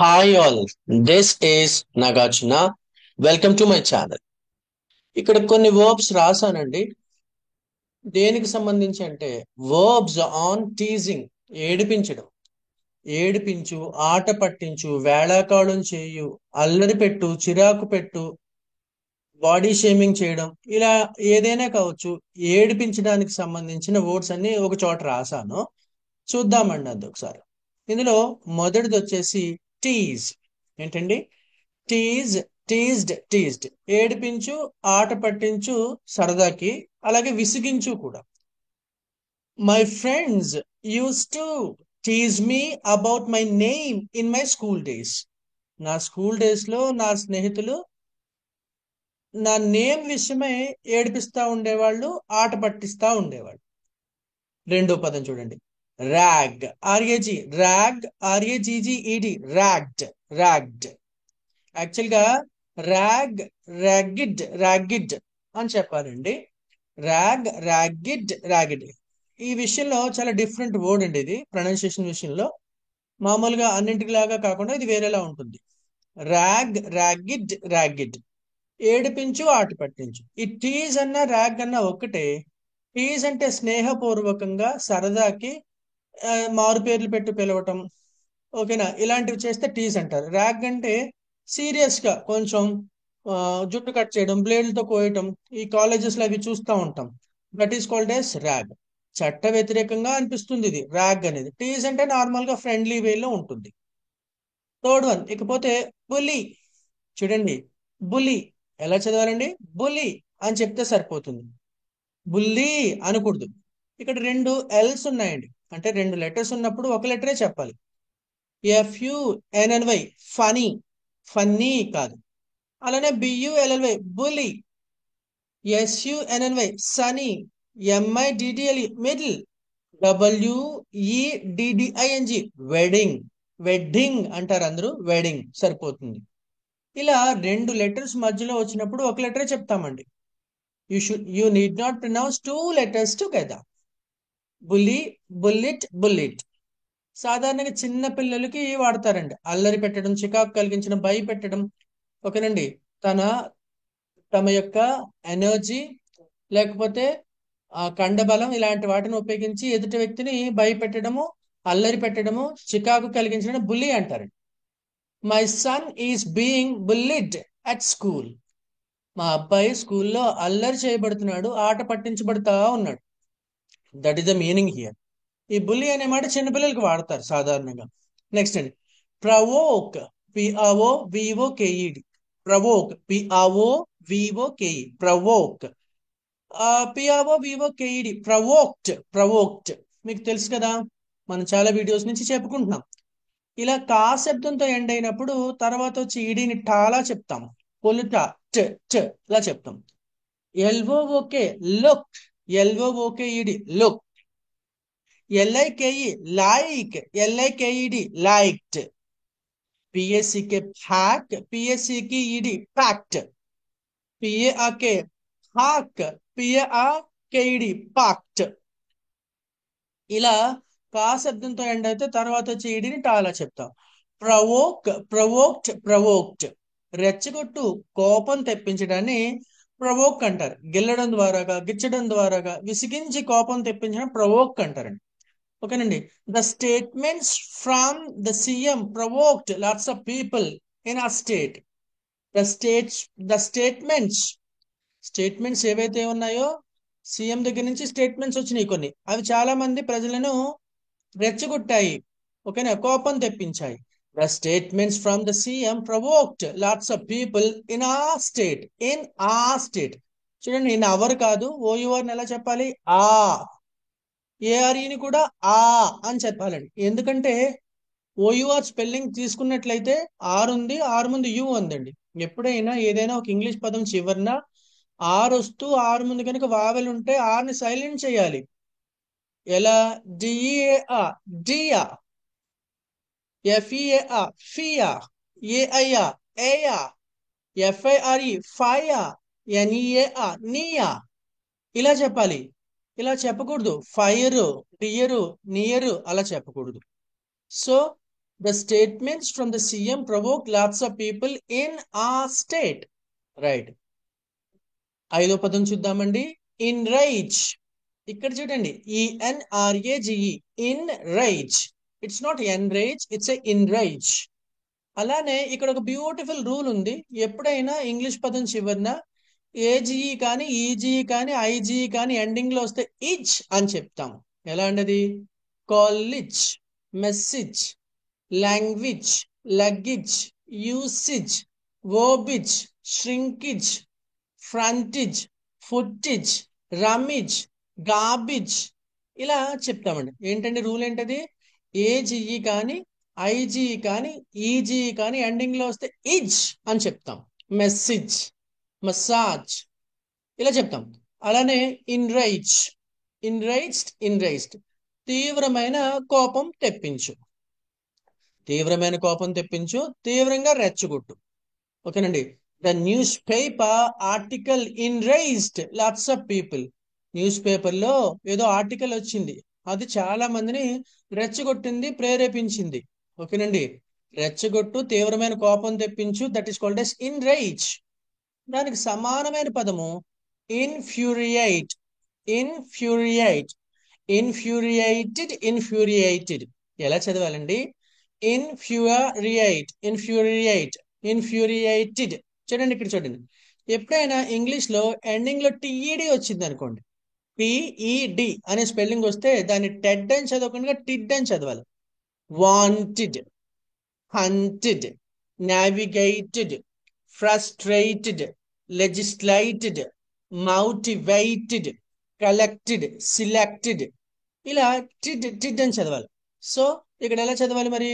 Hi all, this is Nagarjuna. Welcome to my channel. ఇక్కడ కొన్ని verbs రాశానండి. దేనికి సంబంధించి అంటే వర్బ్స్ ఆన్ టీజింగ్, ఏడిపించడం. ఏడిపించు, ఆట పట్టించు, వేళాకాలం చేయు, అల్లరి పెట్టు, చిరాకు పెట్టు, బాడీ షేమింగ్ చేయడం, ఇలా ఏదైనా కావచ్చు. ఏడిపించడానికి సంబంధించిన వర్డ్స్ అన్ని ఒక చోట రాశాను. చూద్దామండి అది ఒకసారి. ఇందులో మొదటిది వచ్చేసి టీజ్. ఏంటండి? Tease, teased, teased. ఏడిపించు, ఆట పట్టించు సరదాకి, అలాగే విసిగించు కూడా. My friends use to tease me about my name in my school days. నా స్కూల్ డేస్ లో నా స్నేహితులు నా నేమ్ విషయమై ఏడిపిస్తా ఉండేవాళ్ళు, ఆట పట్టిస్తా ఉండేవాళ్ళు. రెండో పదం చూడండి, rag. R A G, rag. R A G G E D, ragged, ragged. Actual గా ర్యాగ్, ర్యాగిడ్, ర్యాగిడ్ అని చెప్పాలండి. Rag, ragged, ragged. ఈ విషయంలో చాలా డిఫరెంట్ వర్డ్ అండి ఇది. ప్రొనౌన్సియేషన్ విషయంలో మామూలుగా అన్నింటిలాగా కాకుండా ఇది వేరేలా ఉంటుంది. Rag, ragged, ర్యాగిడ్. ఏడిపించు, ఆట పట్టించు. ఈ టీజ్ అన్న ర్యాగ్ అన్న ఒక్కటే. టీజ్ అంటే స్నేహపూర్వకంగా సరదాకి మారు పేర్లు పెట్టి పిలవటం. ఓకేనా? ఇలాంటివి చేస్తే టీజ్ అంటారు. ర్యాగ్ అంటే సీరియస్ గా కొంచెం జుట్టు కట్ చేయడం, బ్లేడ్లతో కోయటం, ఈ కాలేజెస్ లో అవి చూస్తూ ఉంటాం. That is called yes rag. చట్ట వ్యతిరేకంగా అనిపిస్తుంది ఇది ర్యాగ్ అనేది. టీజ్ అంటే నార్మల్ గా ఫ్రెండ్లీ వేలో ఉంటుంది. థర్డ్ వన్ ఇకపోతే బులీ. చూడండి, బులీ ఎలా చదవాలండి? బులీ అని చెప్తే సరిపోతుంది. బుల్లీ అనకూడదు. ఇక్కడ రెండు ఎల్స్ ఉన్నాయండి, అంటే రెండు లెటర్స్ ఉన్నప్పుడు ఒక లెటరే చెప్పాలి. FUNNY, ఫనీ, ఫన్నీ కాదు. అలానే BULLY, bully. SUNNY, Sunny. MIDDLE, middle. WEDDING, wedding. Wedding అంటారు అందరూ, వెడ్డింగ్ సరిపోతుంది. ఇలా రెండు లెటర్స్ మధ్యలో వచ్చినప్పుడు ఒక లెటరే చెప్తామండి. You need not pronounce two letters together. Bully, bullied, bullied. సాధారణంగా చిన్న పిల్లలకి వాడతారండి. అల్లరి పెట్టడం, చికాకు కలిగించడం, భయపెట్టడం. ఓకేనండి. తన తమ యొక్క ఎనర్జీ లేకపోతే కండబలం ఇలాంటి వాటిని ఉపయోగించి ఎదుటి వ్యక్తిని భయపెట్టడము, అల్లరి పెట్టడము, చికాకు కలిగించడం బుల్లీ అంటారండి. My son is being bullied at school. మా అబ్బాయి స్కూల్లో అల్లరి చేయబడుతున్నాడు, ఆట పట్టించబడతా ఉన్నాడు. That is the meaning here. ఈ బుల్లి అనే మాట చిన్నపిల్లలకి వాడతారు సాధారణంగా. నెక్స్ట్ అండి, provoke. PROVOKED, provoke. PROVOKE, provoke. PROVOKED, provoked, provoked. మీకు తెలుసు కదా, మనం చాలా వీడియోస్ నుంచి చెప్పుకుంటున్నాం. ఇలా కా శబ్దంతో ఎండ్ అయినప్పుడు తర్వాత వచ్చి ఈడీని టాలా చెప్తాం. పొలుట, ట్, ట్ ఇలా చెప్తాం. LOOK, look. LOOKED, look. LIKE, like. LIKED, liked. PSCK, pack. PSCKED, packed. PARK, park. PARKED, parked. ఇలా కా శబ్దంతో ఎండ్ అయితే తర్వాత వచ్చి ఈడిని టాలా చెప్తాం. Provoke, provoked, provoked. రెచ్చగొట్టు, కోపం తెప్పించడాన్ని ప్రవోక్ అంటారు. గిల్లడం ద్వారాగా, గిచ్చడం ద్వారాగా, విసిగించి కోపం తెప్పించడం ప్రవోక్ అంటారండి. ఓకేనండి. The statements from the CM provoked lots of people in a state. The states, the statements, statements ఏవైతే ఉన్నాయో సీఎం దగ్గర నుంచి స్టేట్మెంట్స్ వచ్చినాయి కొన్ని, అవి చాలా మంది ప్రజలను రెచ్చగొట్టాయి. ఓకేనా? కోపం తెప్పించాయి. The statements from the CM provoked lots of people in a state. In a state. చూడండి, ఇన్ అవర్ కాదు, ఓయువర్ని ఎలా చెప్పాలి? ఆ. ఏఆర్ఈని కూడా ఆ అని చెప్పాలండి. ఎందుకంటే ఓయుఆర్ స్పెల్లింగ్ తీసుకున్నట్లయితే ఆర్ ఉంది, ఆర్ ముందు యు ఉందండి. ఎప్పుడైనా ఏదైనా ఒక ఇంగ్లీష్ పదం చివరిన ఆర్ వస్తూ ఆర్ ముందు కనుక వావెల్ ఉంటే ఆర్ని సైలెంట్ చేయాలి. ఎలా? డిఏఆ, డియా. FEAA, fear. ఏఐఆ, ఏయా. FIRE, ఫయా. NEAA, Nia. ఇలా చెప్పాలి. ఇలా చెప్పకూడదు. ఫైర్, డియరు, నియరు అలా చెప్పకూడదు. So The statements from the CM provoked lots of people in our state. Right. ఐదో పదం చూద్దామండి. enrage. ఇక్కడ చూడండి ENRAGE, enrage. It's not enrage, it's a enrage. అలానే ఇక్కడ ఒక బ్యూటిఫుల్ రూల్ ఉంది. ఎప్పుడైనా ఇంగ్లీష్ పదం చివరిన ఏజీఈ కానీ ఈజీఈ కానీ ఐజీఈ కానీ ఎండింగ్ లో వస్తే ఇచ్ అని చెప్తాం. ఎలా అండి? College, message, language, luggage, usage, verbiage, shrinkage, frontage, footage, rummage, garbage ఇలా చెప్తామండి. ఏంటండి రూల్ ఏంటది? ఏజీఈ కానీ ఐజీఈ కానీ ఈజీఈ కానీ ఎండింగ్ లో వస్తే ఇజ్ అని చెప్తాం. మెసేజ్, మసాజ్ ఇలా చెప్తాం. అలానే ఇన్రైజ్, ఇన్రైజ్డ్, ఇన్రైజ్డ్ తీవ్రమైన కోపం తెప్పించు, తీవ్రమైన కోపం తెప్పించు, తీవ్రంగా రెచ్చగొట్టు. ఓకేనండి. The newspaper article enraged lots of people. Newspaper లో ఏదో ఆర్టికల్ వచ్చింది, అది చాలా మందిని రెచ్చగొట్టింది, ప్రేరేపించింది. ఓకేనండి. రెచ్చగొట్టు, తీవ్రమైన కోపం తెప్పించు, దట్ ఈస్ కాల్డ్ ఎస్ ఇన్రైజ్. దానికి సమానమైన పదము ఇన్ఫ్యూరియేట్, ఇన్ఫ్యూరియేట్, ఇన్ఫ్యూరియేటెడ్, ఇన్ఫ్యూరియేటెడ్. ఎలా చదవాలండి? ఇన్ఫ్యూరియేట్, ఇన్ఫ్యూరియేట్, ఇన్ఫ్యూరియేటెడ్. చూడండి ఇక్కడ చూడండి. ఎప్పుడైనా ఇంగ్లీష్ లో ఎండింగ్ లో టిఈడి వచ్చింది అనుకోండి, పిఈడి అనే స్పెల్లింగ్ వస్తే దాన్ని టెడ్ అని చదవకుండా టిడ్ అని చదవాలి. Wanted, hunted, navigated, frustrated, legislated, motivated, collected, selected ఇలా టిడ్ టిడ్ అని చదవాలి. సో ఇక్కడ ఎలా చదవాలి మరి?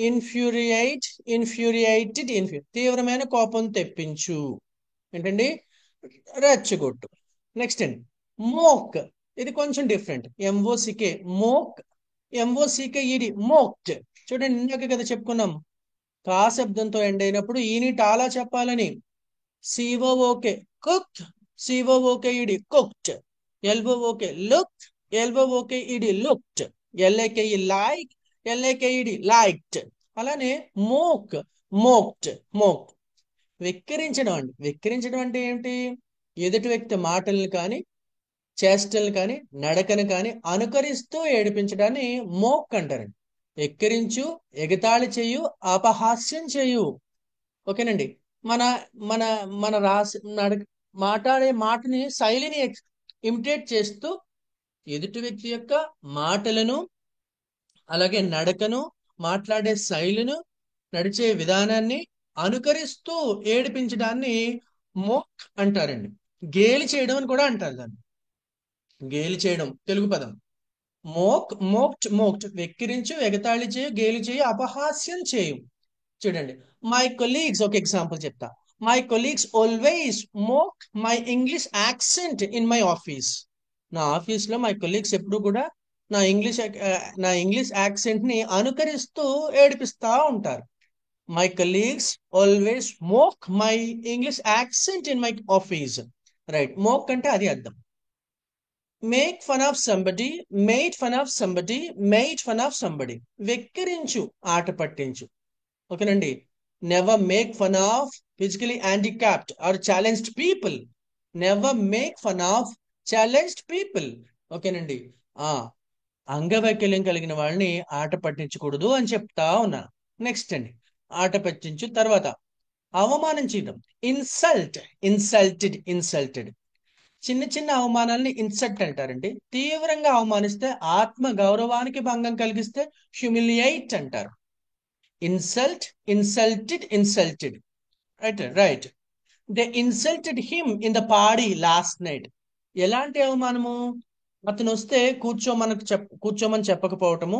ఇన్ఫ్యూరియేట్, ఇన్ఫ్యూరియేటెడ్, తీవ్రమైన కోపం తెప్పించు. ఏంటండి? రెచ్చగొట్టు. నెక్స్ట్ అండి మోక్. ఇది కొంచెం డిఫరెంట్. ఎంఓసికే మోక్, ఎంఓసికేఈడి మోక్డ్. చూడండి ఇందాక కదా చెప్పుకున్నాం, కా శబ్దంతో ఎండ్ అయినప్పుడు ఈనిట్ అలా చెప్పాలని. C O O K cooked, C O O K E D cooked. L O O K look, L O O K E D looked. L A K E like, L A K E D liked. అలానే మోక్, మోక్డ్, మోక్. వెక్కిరించడం అండి. వెక్కిరించడం అంటే ఏంటి? ఎదుటి వ్యక్తి మాటల్ని కానీ చేష్టల్ని కానీ నడకను కానీ అనుకరిస్తూ ఏడిపించడాన్ని మోక్ అంటారండి. ఎక్కిరించు, ఎగతాళి చేయు, అపహాస్యం చేయు. ఓకేనండి. మన మన మన రాసి మాట్లాడే మాటని, శైలిని ఇమిటేట్ చేస్తూ ఎదుటి వ్యక్తి యొక్క మాటలను, అలాగే నడకను, మాట్లాడే శైలిను, నడిచే విధానాన్ని అనుకరిస్తూ ఏడిపించడాన్ని మోక్ అంటారండి. గేలి చేయడం అని కూడా అంటారు దాన్ని. గేలి చేయడం తెలుగు పదం. మోక్, మోక్డ్, మోక్డ్ వెక్కిరించు, ఎగతాళి చేయు, గేలి చేయు, అపహాస్యం చేయు. చూడండి మై కొలీగ్స్, ఒక ఎగ్జాంపుల్ చెప్తా. My colleagues always mock my English accent in my office. నా ఆఫీస్ లో మై కొలీగ్స్ ఎప్పుడు కూడా నా ఇంగ్లీష్ యాక్సెంట్ ని అనుకరిస్తూ ఏడిపిస్తా ఉంటారు. My colleagues always mock my English accent in my office. Right. Mock అంటే అది అర్థం. Make fun of somebody, made fun of somebody, made fun of somebody. వెక్కిరించు, ఆట పట్టించు. ఓకేనండి. Never make fun of physically handicapped are challenged people. Never make fun of challenged people. ఓకేనండి. అంగవైకల్యం కలిగిన వాళ్ళని ఆట పట్టించకూడదు అని చెప్తా ఉన్నాను. నెక్స్ట్ అండి ఆట పట్టించు. తర్వాత అవమానం చేయడం. Insult, insulted, insulted. చిన్న చిన్న అవమానాలని ఇన్సల్ట్ అంటారండి. తీవ్రంగా అవమానిస్తే, ఆత్మ గౌరవానికి భంగం కలిగిస్తే హ్యూమిలియేట్ అంటారు. Insult, insulted, insulted. Right, right. They insulted him in the party last night. ఎలాంటి అవమానము? అతను వస్తే కూర్చోమని చెప్పకపోవటము,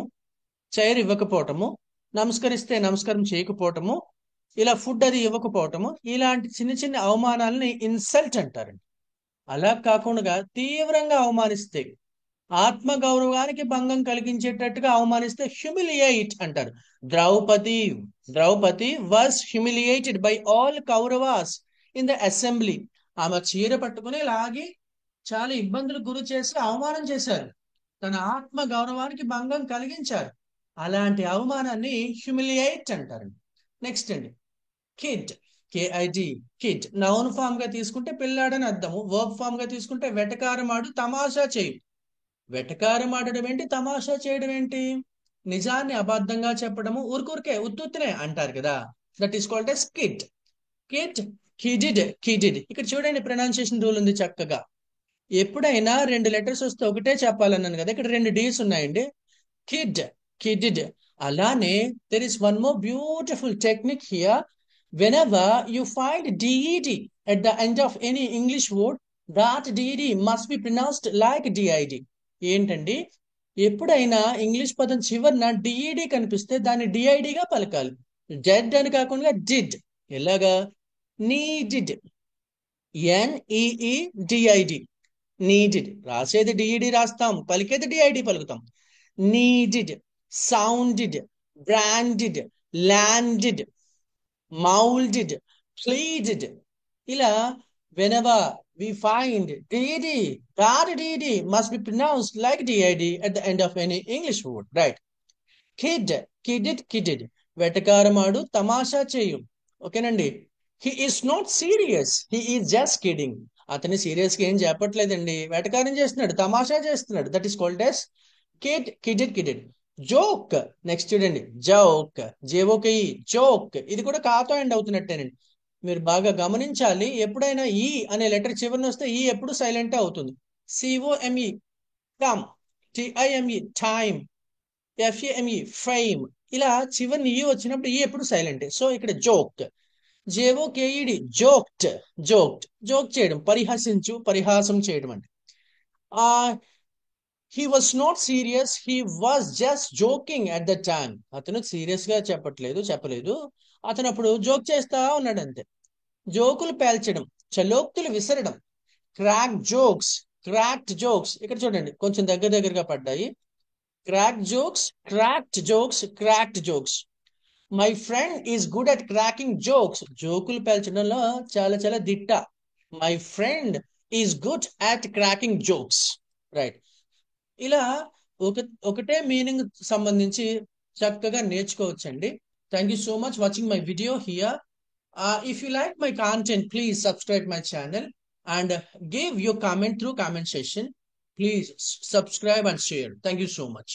చైర్ ఇవ్వకపోవటము, నమస్కరిస్తే నమస్కారం చేయకపోవటము, ఇలా ఫుడ్ అది ఇవ్వకపోవటము, ఇలాంటి చిన్న చిన్న అవమానాలని ఇన్సల్ట్ అంటారండి. అలా కాకుండా తీవ్రంగా అవమానిస్తే, ఆత్మ గౌరవానికి భంగం కలిగించేటట్టుగా అవమానిస్తే హ్యూమిలియేట్ అంటారు. Draupadi, Draupadi was humiliated by all Kauravas in the assembly. ఆమె చీర పట్టుకుని లాగి చాలా ఇబ్బందులు గురి చేసి అవమానం చేశారు. తన ఆత్మ గౌరవానికి భంగం కలిగించారు. అలాంటి అవమానాన్ని హ్యూమిలియేట్ అంటారు. నెక్స్ట్ అండి, కిడ్, కేఐడి, కిడ్ నౌన్ ఫామ్ గా తీసుకుంటే పిల్లాడని అర్థము. వర్బ్ ఫామ్ గా తీసుకుంటే వెటకారమాడు, తమాషా చేయు. వెటకారం ఆడడం ఏంటి, తమాషా చేయడం ఏంటి? నిజాన్ని అబద్ధంగా చెప్పడము, ఊరికూరికే ఉత్తుత్తినే అంటారు కదా. That is called as kid. Kid, kidded, kidded. ఇక్కడ చూడండి, ప్రొనౌన్సియేషన్ రూల్ ఉంది చక్కగా. ఎప్పుడైనా రెండు లెటర్స్ వస్తే ఒకటే చెప్పాలన్నాను కదా, ఇక్కడ రెండు డీస్ ఉన్నాయండి. కిడ్, కిడిడ్. అలానే there is one more beautiful technique here. whenever you find ded at the end of any English word, that ded must be pronounced like did. ఏంటండి, ఎప్పుడైనా ఇంగ్లీష్ పదం చివరిన డిఈడి కనిపిస్తే దాన్ని డిఐడిగా పలకాలి. డెడ్ అని కాకుండా డిడ్. ఎలాగా? నీడిడ్, ఎన్ఈఈడిఐడి, నీడిడ్. రాసేది డిఈడి రాస్తాం, పలికేది డిఐడి పలుకుతాం. Needed, sounded, branded, landed, moulded, pleaded. ఇలా whenever we find ded, that ded must be pronounced like did at the end of any English word, right? Kid, kidded, kidded. వెటకారమాడు, తమాషా చేయు. ఓకేనండి. He is not serious, he is just kidding. అతని serious గా ఏం చెప్పట్లేదండి, వెటకారం చేస్తున్నాడు, తమాషా చేస్తున్నాడు. That is called as kid, kidded, kidded. Joke. నెక్స్ట్ చూడండి, జోక్, జేఓకే, జోక్. ఇది కూడా కాతో ఎండ్ అవుతున్నట్టేనండి. మీరు బాగా గమనించాలి, ఎప్పుడైనా ఈ అనే లెటర్ చివరిని వస్తే ఈ ఎప్పుడు సైలెంట్ అవుతుంది. C O M E, come. T I M E, time. F A M E, frame. ఇలా చివరిని ఈ వచ్చినప్పుడు ఈ ఎప్పుడు సైలెంట్. సో ఇక్కడ joke, J O K E D, joked, joked. Joke చేయడం, పరిహసించు, పరిహాసం చేయడం అండి. He was not serious, he was just joking at the time. అతను సీరియస్ గా చెప్పలేదు, అతను అప్పుడు జోక్ చేస్తా ఉన్నాడు అంతే. జోకులు పేల్చడం, చలోక్తులు విసరడం. Crack jokes, cracked jokes. ఇక్కడ చూడండి, కొంచెం దగ్గరగా పడ్డాయి. Crack jokes, cracked jokes, cracked jokes. My friend is good at cracking jokes. జోకులు పేల్చడంలో చాలా చాలా దిట్ట. My friend is good at cracking jokes, right. ఇలా ఒకటే మీనింగ్ సంబంధించి చక్కగా నేర్చుకోవచ్చండి. Thank you so much watching my video here. If you like my content, please subscribe my channel and give your comment through comment section. Please subscribe and share. Thank you so much.